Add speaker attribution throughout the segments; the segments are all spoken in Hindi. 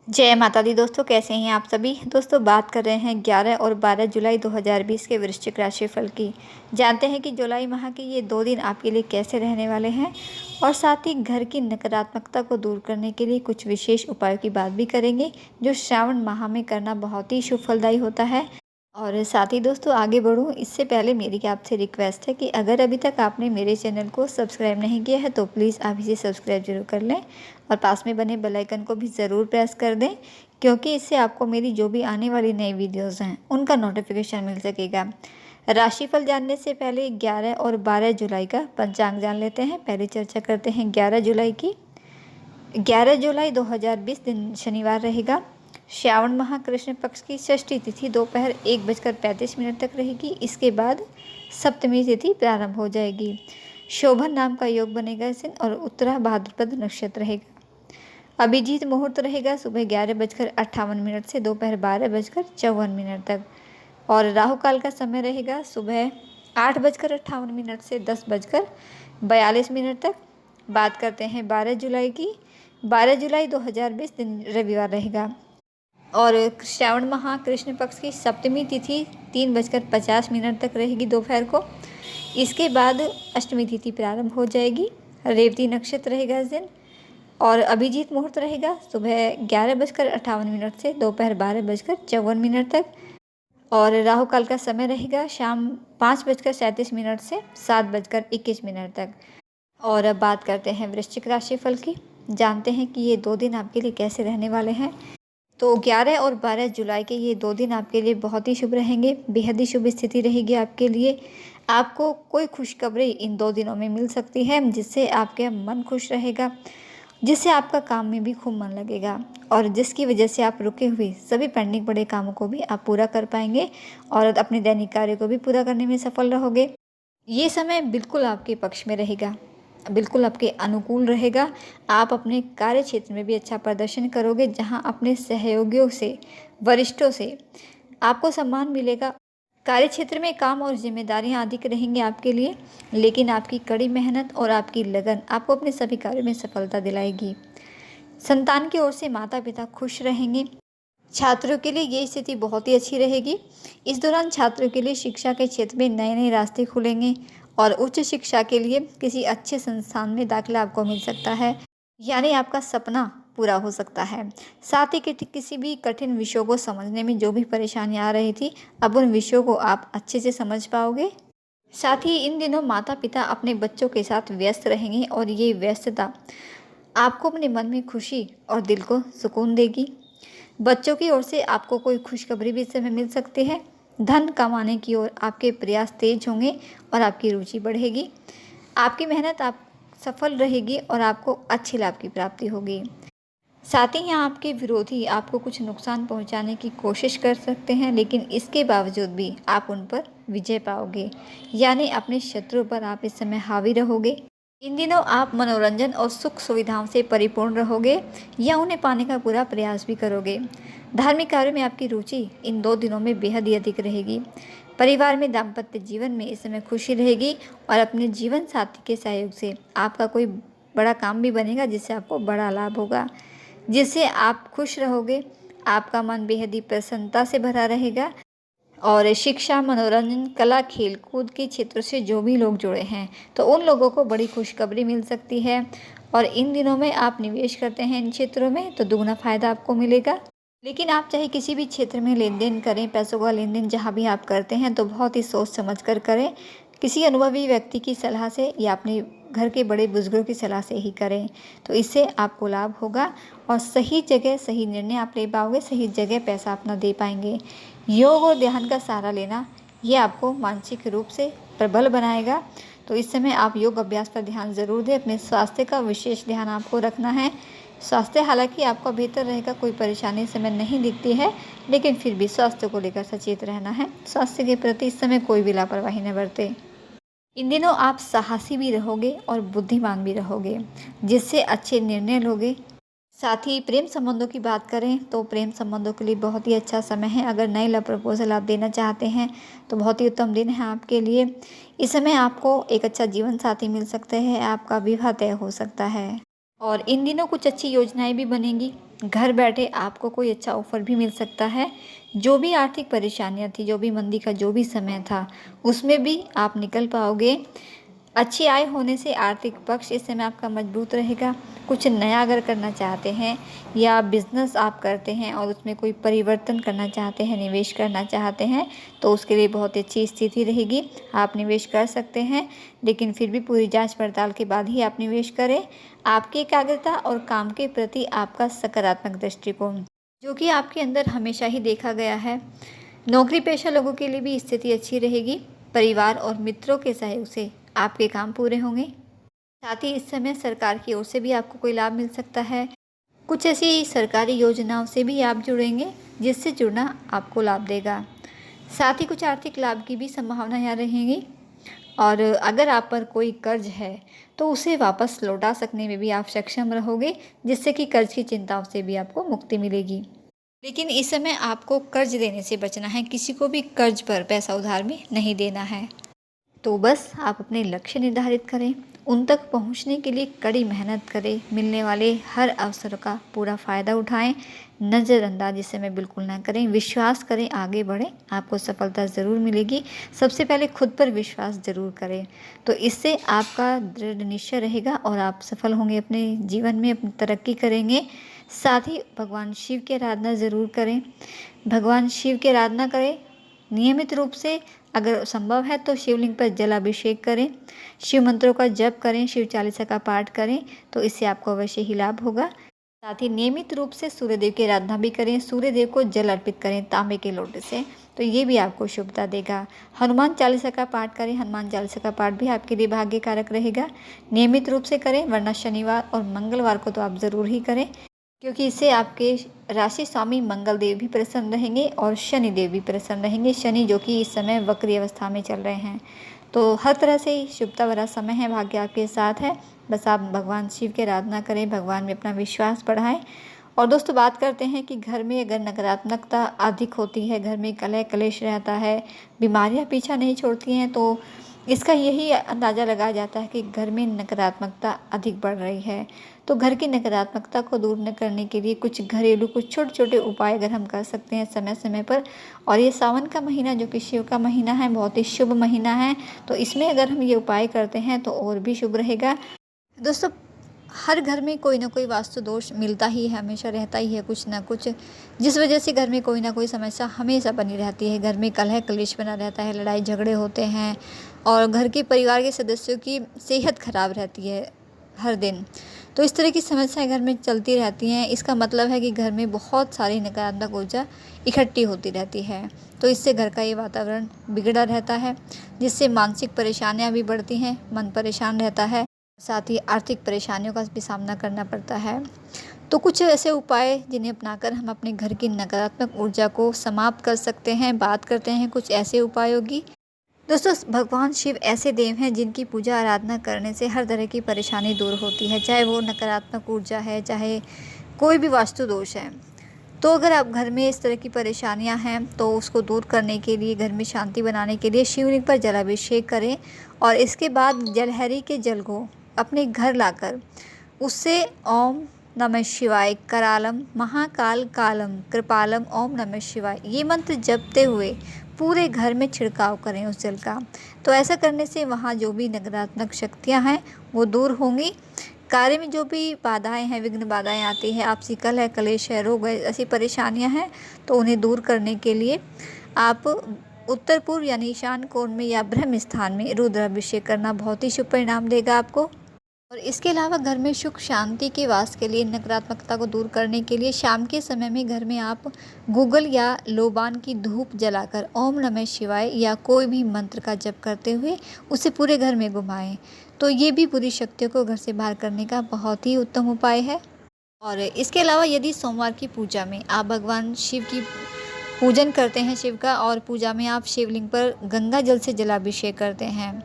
Speaker 1: जय माता दी दोस्तों, कैसे हैं आप सभी। दोस्तों बात कर रहे हैं 11 और 12 जुलाई 2020 के वृश्चिक राशि फल की। जानते हैं कि जुलाई माह के ये 2 दिन आपके लिए कैसे रहने वाले हैं और साथ ही घर की नकारात्मकता को दूर करने के लिए कुछ विशेष उपायों की बात भी करेंगे जो श्रावण माह में करना बहुत ही शुभ फलदायी होता है। और साथ ही दोस्तों आगे बढ़ूँ इससे पहले मेरी आपसे रिक्वेस्ट है कि अगर अभी तक आपने मेरे चैनल को सब्सक्राइब नहीं किया है तो प्लीज़ आप इसे सब्सक्राइब जरूर कर लें और पास में बने बेल आइकन को भी ज़रूर प्रेस कर दें, क्योंकि इससे आपको मेरी जो भी आने वाली नई वीडियोज़ हैं उनका नोटिफिकेशन मिल सकेगा। राशिफल जानने से पहले 11 और 12 जुलाई का पंचांग जान लेते हैं। पहले चर्चा करते हैं 11 जुलाई की। 11 जुलाई 2020 दिन शनिवार रहेगा। श्रावण माह कृष्ण पक्ष की षष्ठी तिथि दोपहर 1:35 तक रहेगी। इसके बाद सप्तमी तिथि प्रारंभ हो जाएगी। शोभन नाम का योग बनेगा इस दिन और उत्तरा भाद्रपद नक्षत्र रहेगा। अभिजीत मुहूर्त रहेगा सुबह 11:58 से दोपहर 12:54 तक और राहु काल का समय रहेगा सुबह 8:58 से 10:42 तक। बात करते हैं 12 जुलाई की। 12 जुलाई 2020 दिन रविवार रहेगा और श्रावण माह कृष्ण पक्ष की सप्तमी तिथि 3:50 तक रहेगी दोपहर को। इसके बाद अष्टमी तिथि प्रारंभ हो जाएगी। रेवती नक्षत्र रहेगा इस दिन और अभिजीत मुहूर्त रहेगा सुबह 11:58 से दोपहर 12:54 तक और राहु काल का समय रहेगा शाम 5:37 से 7:21 तक। और अब बात करते हैं वृश्चिक राशि फल की। जानते हैं कि ये 2 दिन आपके लिए कैसे रहने वाले हैं। तो 11 और 12 जुलाई के ये 2 दिन आपके लिए बहुत ही शुभ रहेंगे। बेहद ही शुभ स्थिति रहेगी आपके लिए। आपको कोई खुशखबरी इन 2 दिनों में मिल सकती है जिससे आपका मन खुश रहेगा, जिससे आपका काम में भी खूब मन लगेगा और जिसकी वजह से आप रुके हुए सभी पेंडिंग पड़े कामों को भी आप पूरा कर पाएंगे और अपने दैनिक कार्य को भी पूरा करने में सफल रहोगे। ये समय बिल्कुल आपके पक्ष में रहेगा, बिल्कुल आपके अनुकूल रहेगा। आप अपने कार्य क्षेत्र में भी अच्छा प्रदर्शन करोगे, जहां अपने सहयोगियों से, वरिष्ठों से आपको सम्मान मिलेगा। कार्य क्षेत्र में काम और जिम्मेदारियां अधिक रहेंगी आपके लिए, लेकिन आपकी कड़ी मेहनत और आपकी लगन आपको अपने सभी कार्यों में सफलता दिलाएगी। संतान की ओर से माता पिता खुश रहेंगे। छात्रों के लिए ये स्थिति बहुत ही अच्छी रहेगी। इस दौरान छात्रों के लिए शिक्षा के क्षेत्र में नए नए रास्ते खुलेंगे और उच्च शिक्षा के लिए किसी अच्छे संस्थान में दाखिला आपको मिल सकता है, यानी आपका सपना पूरा हो सकता है। साथ ही किसी भी कठिन विषयों को समझने में जो भी परेशानियां आ रही थी, अब उन विषयों को आप अच्छे से समझ पाओगे। साथ ही इन दिनों माता पिता अपने बच्चों के साथ व्यस्त रहेंगे और ये व्यस्तता आपको अपने मन में खुशी और दिल को सुकून देगी। बच्चों की ओर से आपको कोई खुशखबरी भी इस समय मिल सकती है। धन कमाने की ओर आपके प्रयास तेज होंगे और आपकी रुचि बढ़ेगी। आपकी मेहनत आप सफल रहेगी और आपको अच्छे लाभ की प्राप्ति होगी। साथ ही यहाँ आपके विरोधी आपको कुछ नुकसान पहुँचाने की कोशिश कर सकते हैं, लेकिन इसके बावजूद भी आप उन पर विजय पाओगे, यानी अपने शत्रु पर आप इस समय हावी रहोगे। इन दिनों आप मनोरंजन और सुख सुविधाओं से परिपूर्ण रहोगे या उन्हें पाने का पूरा प्रयास भी करोगे। धार्मिक कार्यों में आपकी रुचि इन 2 दिनों में बेहद ही अधिक रहेगी। परिवार में दाम्पत्य जीवन में इस समय खुशी रहेगी और अपने जीवन साथी के सहयोग से आपका कोई बड़ा काम भी बनेगा जिससे आपको बड़ा लाभ होगा, जिससे आप खुश रहोगे। आपका मन बेहद ही प्रसन्नता से भरा रहेगा और शिक्षा, मनोरंजन, कला, खेल कूद के क्षेत्र से जो भी लोग जुड़े हैं तो उन लोगों को बड़ी खुशखबरी मिल सकती है और इन दिनों में आप निवेश करते हैं इन क्षेत्रों में तो दुगना फायदा आपको मिलेगा। लेकिन आप चाहे किसी भी क्षेत्र में लेन देन करें, पैसों का लेन देन जहाँ भी आप करते हैं तो बहुत ही सोच समझ कर करें। किसी अनुभवी व्यक्ति की सलाह से या अपने घर के बड़े बुजुर्गों की सलाह से ही करें, तो इससे आपको लाभ होगा और सही जगह सही निर्णय आप ले पाओगे, सही जगह पैसा अपना दे पाएंगे। योग और ध्यान का सहारा लेना ये आपको मानसिक रूप से प्रबल बनाएगा, तो इस समय आप योग अभ्यास पर ध्यान ज़रूर दें। अपने स्वास्थ्य का विशेष ध्यान आपको रखना है। स्वास्थ्य हालांकि आपका बेहतर रहेगा, कोई परेशानी इस समय नहीं दिखती है, लेकिन फिर भी स्वास्थ्य को लेकर सचेत रहना है। स्वास्थ्य के प्रति इस समय कोई भी लापरवाही न बरते। इन दिनों आप साहसी भी रहोगे और बुद्धिमान भी रहोगे, जिससे अच्छे निर्णय लोगे। साथ ही प्रेम संबंधों की बात करें तो प्रेम संबंधों के लिए बहुत ही अच्छा समय है। अगर नए लव प्रपोजल आप देना चाहते हैं तो बहुत ही उत्तम दिन है आपके लिए। इस समय आपको एक अच्छा जीवन साथी मिल सकते हैं, आपका विवाह तय हो सकता है। और इन दिनों कुछ अच्छी योजनाएं भी बनेंगी। घर बैठे आपको कोई अच्छा ऑफर भी मिल सकता है। जो भी आर्थिक परेशानियां थी, जो भी मंदी का जो भी समय था, उसमें भी आप निकल पाओगे। अच्छी आय होने से आर्थिक पक्ष इस समय आपका मजबूत रहेगा। कुछ नया अगर करना चाहते हैं या बिजनेस आप करते हैं और उसमें कोई परिवर्तन करना चाहते हैं, निवेश करना चाहते हैं, तो उसके लिए बहुत अच्छी स्थिति रहेगी। आप निवेश कर सकते हैं, लेकिन फिर भी पूरी जांच पड़ताल के बाद ही आप निवेश करें। आपकी एकाग्रता और काम के प्रति आपका सकारात्मक दृष्टिकोण, जो कि आपके अंदर हमेशा ही देखा गया है। नौकरी पेशा लोगों के लिए भी स्थिति अच्छी रहेगी। परिवार और मित्रों के सहयोग से आपके काम पूरे होंगे। साथ ही इस समय सरकार की ओर से भी आपको कोई लाभ मिल सकता है। कुछ ऐसी सरकारी योजनाओं से भी आप जुड़ेंगे जिससे जुड़ना आपको लाभ देगा। साथ ही कुछ आर्थिक लाभ की भी संभावना यहाँ रहेगी। और अगर आप पर कोई कर्ज है तो उसे वापस लौटा सकने में भी आप सक्षम रहोगे, जिससे कि कर्ज की चिंताओं से भी आपको मुक्ति मिलेगी। लेकिन इस समय आपको कर्ज देने से बचना है। किसी को भी कर्ज पर पैसा उधार में नहीं देना है। तो बस आप अपने लक्ष्य निर्धारित करें, उन तक पहुंचने के लिए कड़ी मेहनत करें, मिलने वाले हर अवसर का पूरा फ़ायदा उठाएं, नज़रअंदाज इस समय बिल्कुल ना करें, विश्वास करें, आगे बढ़ें, आपको सफलता ज़रूर मिलेगी। सबसे पहले खुद पर विश्वास ज़रूर करें, तो इससे आपका दृढ़ निश्चय रहेगा और आप सफल होंगे अपने जीवन में, अपनी तरक्की करेंगे। साथ ही भगवान शिव की आराधना ज़रूर करें। भगवान शिव की आराधना करें नियमित रूप से। अगर संभव है तो शिवलिंग पर जलाभिषेक करें, शिव मंत्रों का जप करें, शिव चालीसा का पाठ करें, तो इससे आपको अवश्य ही लाभ होगा। साथ ही नियमित रूप से सूर्यदेव की आराधना भी करें। सूर्यदेव को जल अर्पित करें तांबे के लोटे से, तो ये भी आपको शुभता देगा। हनुमान चालीसा का पाठ करें। हनुमान चालीसा का पाठ भी आपके लिए भाग्य कारक रहेगा। नियमित रूप से करें, वरना शनिवार और मंगलवार को तो आप ज़रूर ही करें, क्योंकि इससे आपके राशि स्वामी मंगल देव भी प्रसन्न रहेंगे और शनि देव भी प्रसन्न रहेंगे। शनि जो कि इस समय वक्री अवस्था में चल रहे हैं, तो हर तरह से शुभता भरा समय है, भाग्य आपके साथ है। बस आप भगवान शिव की आराधना करें, भगवान में अपना विश्वास बढ़ाएं। और दोस्तों, बात करते हैं कि घर में अगर नकारात्मकता अधिक होती है, घर में कलह कलेश रहता है, बीमारियां पीछा नहीं छोड़ती हैं, तो इसका यही अंदाज़ा लगाया जाता है कि घर में नकारात्मकता अधिक बढ़ रही है। तो घर की नकारात्मकता को दूर न करने के लिए कुछ घरेलू, कुछ छोटे छोटे उपाय अगर हम कर सकते हैं समय समय पर। और ये सावन का महीना जो कि शिव का महीना है, बहुत ही शुभ महीना है, तो इसमें अगर हम ये उपाय करते हैं तो और भी शुभ रहेगा। दोस्तों, हर घर में कोई ना कोई वास्तु दोष मिलता ही है, हमेशा रहता ही है कुछ ना कुछ, जिस वजह से घर में कोई ना कोई समस्या हमेशा बनी रहती है। घर में कलह कलेश बना रहता है, लड़ाई झगड़े होते हैं और घर के परिवार के सदस्यों की सेहत खराब रहती है हर दिन। तो इस तरह की समस्याएं घर में चलती रहती हैं। इसका मतलब है कि घर में बहुत सारी नकारात्मक ऊर्जा इकट्ठी होती रहती है। तो इससे घर का ये वातावरण बिगड़ा रहता है, जिससे मानसिक परेशानियां भी बढ़ती हैं, मन परेशान रहता है, साथ ही आर्थिक परेशानियों का भी सामना करना पड़ता है। तो कुछ ऐसे उपाय जिन्हें अपनाकर हम अपने घर की नकारात्मक ऊर्जा को समाप्त कर सकते हैं। बात करते हैं कुछ ऐसे उपायों की। दोस्तों, भगवान शिव ऐसे देव हैं जिनकी पूजा आराधना करने से हर तरह की परेशानी दूर होती है, चाहे वो नकारात्मक ऊर्जा है, चाहे कोई भी वास्तु दोष है। तो अगर आप घर में इस तरह की परेशानियां हैं तो उसको दूर करने के लिए, घर में शांति बनाने के लिए शिवलिंग पर जलाभिषेक करें और इसके बाद जलहरी के जल को अपने घर लाकर उससे ओम नमः शिवाय, करालम महाकाल कालम कृपालम ओम नमः शिवाय, ये मंत्र जपते हुए पूरे घर में छिड़काव करें उस जल का। तो ऐसा करने से वहाँ जो भी नकारात्मक शक्तियाँ हैं वो दूर होंगी। कार्य में जो भी बाधाएं हैं, विघ्न बाधाएं आती है, आपसी कलह कलेश है, रोग है, ऐसी परेशानियां हैं, तो उन्हें दूर करने के लिए आप उत्तर पूर्व यानी ईशान कोण में या ब्रह्म स्थान में रुद्राभिषेक करना बहुत ही शुभ परिणाम देगा आपको। और इसके अलावा घर में सुख शांति के वास के लिए, नकारात्मकता को दूर करने के लिए शाम के समय में घर में आप गूगल या लोबान की धूप जलाकर ओम नमः शिवाय या कोई भी मंत्र का जप करते हुए उसे पूरे घर में घुमाएं। तो ये भी बुरी शक्तियों को घर से बाहर करने का बहुत ही उत्तम उपाय है। और इसके अलावा यदि सोमवार की पूजा में आप भगवान शिव की पूजन करते हैं, शिव का, और पूजा में आप शिवलिंग पर गंगा जल से जलाभिषेक करते हैं,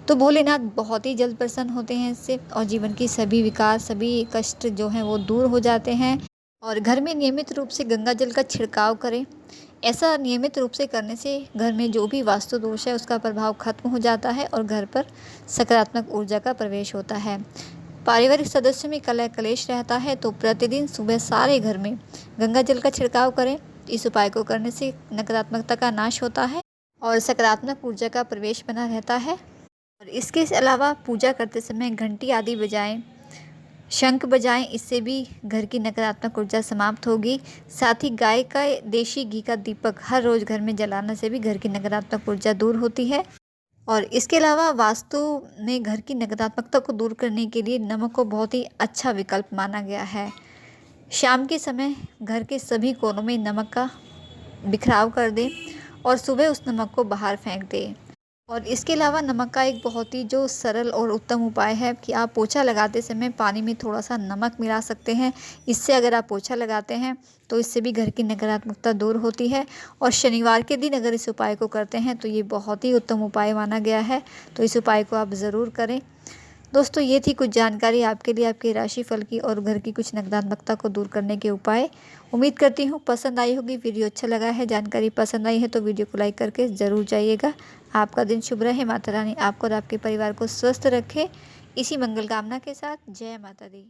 Speaker 1: तो भोलेनाथ बहुत ही जल्द प्रसन्न होते हैं इससे, और जीवन की सभी विकार, सभी कष्ट जो हैं वो दूर हो जाते हैं। और घर में नियमित रूप से गंगा जल का छिड़काव करें। ऐसा नियमित रूप से करने से घर में जो भी वास्तु दोष है उसका प्रभाव खत्म हो जाता है और घर पर सकारात्मक ऊर्जा का प्रवेश होता है। पारिवारिक सदस्यों में कलह कलेश रहता है तो प्रतिदिन सुबह सारे घर में गंगा जल का छिड़काव करें। इस उपाय को करने से नकारात्मकता का नाश होता है और सकारात्मक ऊर्जा का प्रवेश बना रहता है। और इसके अलावा पूजा करते समय घंटी आदि बजाएं, शंख बजाएं, इससे भी घर की नकारात्मक ऊर्जा समाप्त होगी। साथ ही गाय का देशी घी का दीपक हर रोज़ घर में जलाने से भी घर की नकारात्मक ऊर्जा दूर होती है। और इसके अलावा वास्तु में घर की नकारात्मकता को दूर करने के लिए नमक को बहुत ही अच्छा विकल्प माना गया है। शाम के समय घर के सभी कोनों में नमक का बिखराव कर दें और सुबह उस नमक को बाहर फेंक दें। और इसके अलावा नमक का एक बहुत ही जो सरल और उत्तम उपाय है कि आप पोछा लगाते समय पानी में थोड़ा सा नमक मिला सकते हैं। इससे अगर आप पोछा लगाते हैं तो इससे भी घर की नकारात्मकता दूर होती है। और शनिवार के दिन अगर इस उपाय को करते हैं तो ये बहुत ही उत्तम उपाय माना गया है, तो इस उपाय को आप ज़रूर करें। दोस्तों, ये थी कुछ जानकारी आपके लिए आपके राशिफल की और घर की कुछ नकारात्मकता को दूर करने के उपाय। उम्मीद करती हूँ पसंद आई होगी। वीडियो अच्छा लगा है, जानकारी पसंद आई है तो वीडियो को लाइक करके ज़रूर जाइएगा। आपका दिन शुभ रहे। माता रानी आपको और आपके परिवार को स्वस्थ रखे। इसी मंगल कामना के साथ जय माता दी।